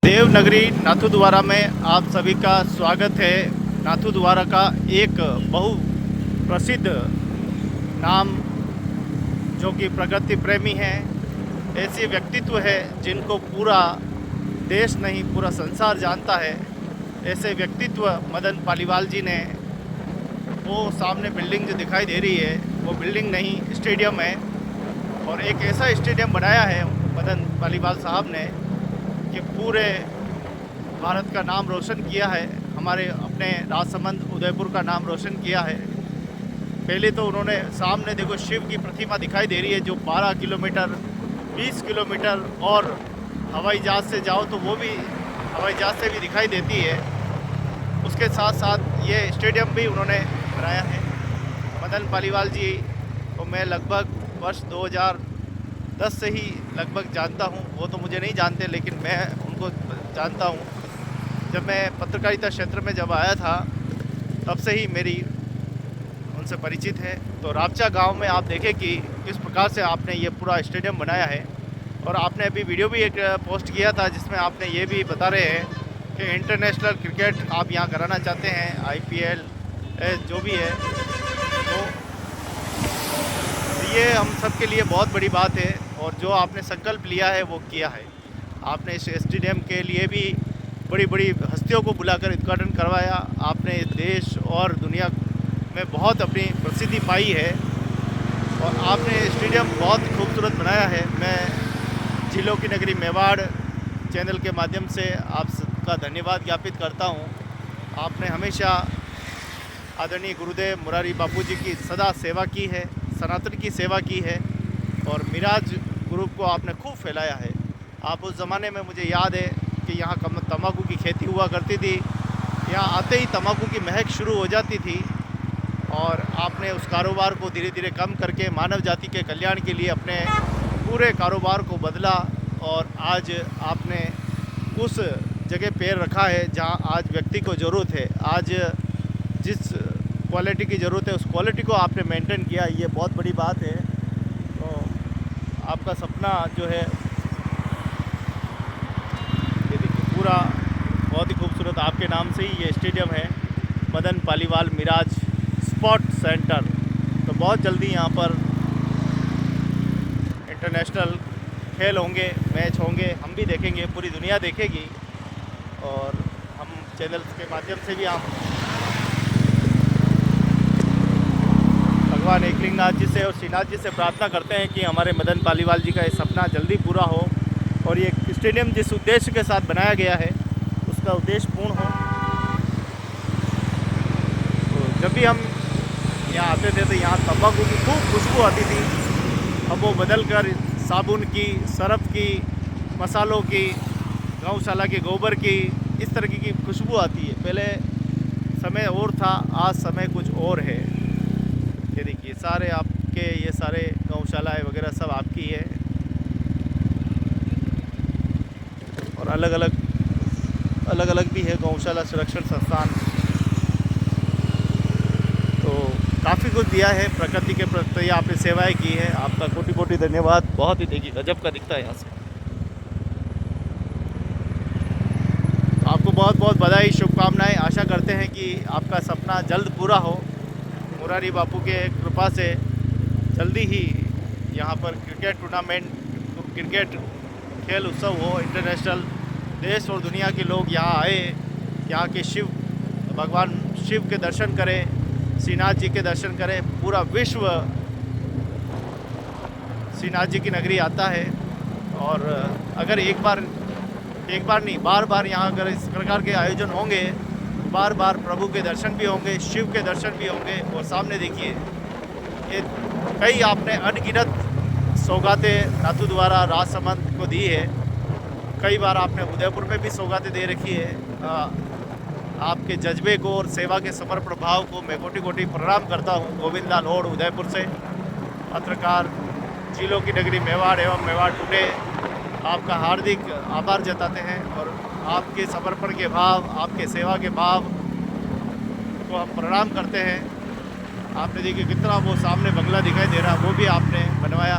देवनगरी नाथद्वारा में आप सभी का स्वागत है। नाथद्वारा का एक बहु प्रसिद्ध नाम जो कि प्रकृति प्रेमी है, ऐसे व्यक्तित्व है जिनको पूरा देश नहीं पूरा संसार जानता है। ऐसे व्यक्तित्व मदन पालीवाल जी ने, वो सामने बिल्डिंग जो दिखाई दे रही है वो बिल्डिंग नहीं स्टेडियम है, और एक ऐसा स्टेडियम बनाया है मदन पालीवाल साहब ने कि पूरे भारत का नाम रोशन किया है, हमारे अपने राजसमंद उदयपुर का नाम रोशन किया है। पहले तो उन्होंने सामने देखो शिव की प्रतिमा दिखाई दे रही है जो 12 किलोमीटर 20 किलोमीटर, और हवाई जहाज़ से जाओ तो वो भी हवाई जहाज़ से भी दिखाई देती है। उसके साथ साथ ये स्टेडियम भी उन्होंने बनाया है। मदन पालीवाल जी को मैं लगभग वर्ष 2010 से ही लगभग जानता हूँ। वो तो मुझे नहीं जानते लेकिन मैं उनको जानता हूँ। जब मैं पत्रकारिता क्षेत्र में जब आया था तब से ही मेरी उनसे परिचित है। तो रापचा गांव में आप देखें कि किस प्रकार से आपने ये पूरा स्टेडियम बनाया है, और आपने अभी वीडियो भी एक पोस्ट किया था जिसमें आपने ये भी बता रहे हैं कि इंटरनेशनल क्रिकेट आप यहाँ कराना चाहते हैं, IPL जो भी है। तो ये हम सब के लिए बहुत बड़ी बात है, और जो आपने संकल्प लिया है वो किया है। आपने इस स्टेडियम के लिए भी बड़ी बड़ी हस्तियों को बुलाकर उद्घाटन करवाया। आपने देश और दुनिया में बहुत अपनी प्रसिद्धि पाई है, और आपने स्टेडियम बहुत खूबसूरत बनाया है। मैं झीलों की नगरी मेवाड़ चैनल के माध्यम से आप सबका धन्यवाद ज्ञापित करता हूँ। आपने हमेशा आदरणीय गुरुदेव मुरारी बापू जी की सदा सेवा की है, सनातन की सेवा की है, और मिराज ग्रुप को आपने खूब फैलाया है। आप उस ज़माने में, मुझे याद है कि यहाँ तंबाकू की खेती हुआ करती थी, यहाँ आते ही तंबाकू की महक शुरू हो जाती थी, और आपने उस कारोबार को धीरे धीरे कम करके मानव जाति के कल्याण के लिए अपने पूरे कारोबार को बदला, और आज आपने उस जगह पैर रखा है जहाँ आज व्यक्ति को ज़रूरत है। आज जिस क्वालिटी की ज़रूरत है उस क्वालिटी को आपने मेंटेन किया, ये बहुत बड़ी बात है। तो आपका सपना जो है ये देखिए पूरा बहुत ही खूबसूरत, आपके नाम से ही ये स्टेडियम है, मदन पालीवाल मिराज स्पोर्ट्स सेंटर। तो बहुत जल्दी यहाँ पर इंटरनेशनल खेल होंगे, मैच होंगे, हम भी देखेंगे, पूरी दुनिया देखेगी, और हम चैनल के माध्यम से भी हम भगवान एकलिंगनाथ जी से और श्रीनाथ जी से प्रार्थना करते हैं कि हमारे मदन पालीवाल जी का ये सपना जल्दी पूरा हो, और ये स्टेडियम जिस उद्देश्य के साथ बनाया गया है उसका उद्देश्य पूर्ण हो। तो जब भी हम यहाँ आते थे तो यहाँ तंबाकू की खूब खुशबू आती थी, अब वो बदल कर साबुन की, सरफ की, मसालों की, गौशाला के गोबर की, इस तरह की खुशबू आती है। पहले समय और था, आज समय कुछ और है। ये देखिए सारे आपके, ये सारे गौशालाएँ वगैरह सब आपकी है, और अलग अलग भी है गौशाला संरक्षण संस्थान। तो काफ़ी कुछ दिया है प्रकृति के प्रति, आपने सेवाएं की है, आपका कोटि कोटि धन्यवाद। बहुत ही देखिए गजब का दिखता है यहाँ से। आपको बहुत बहुत बधाई, शुभकामनाएं। आशा करते हैं कि आपका सपना जल्द पूरा हो। मुरारी बापू के कृपा से जल्दी ही यहाँ पर क्रिकेट टूर्नामेंट, क्रिकेट खेल उत्सव हो इंटरनेशनल, देश और दुनिया के लोग यहाँ आए, यहाँ के शिव भगवान शिव के दर्शन करें, श्रीनाथ जी के दर्शन करें। पूरा विश्व श्रीनाथ जी की नगरी आता है, और अगर एक बार नहीं बार बार यहाँ अगर इस प्रकार के आयोजन होंगे, बार बार प्रभु के दर्शन भी होंगे, शिव के दर्शन भी होंगे। और सामने देखिए ये कई आपने अनगिनत सौगातें नाथद्वारा राजसमंद को दी है। कई बार आपने उदयपुर में भी सौगातें दे रखी है। आपके जज्बे को और सेवा के समर्पण भाव को मैं कोटि कोटि प्रणाम करता हूँ। गोविंद लाल ओड उदयपुर से पत्रकार, झीलों की नगरी मेवाड़ एवं मेवाड़ टुडे आपका हार्दिक आभार जताते हैं, और आपके समर्पण के भाव, आपके सेवा के भाव को हम प्रणाम करते हैं। आपने देखिए कितना वो सामने बंगला दिखाई दे रहा, वो भी आपने बनवाया।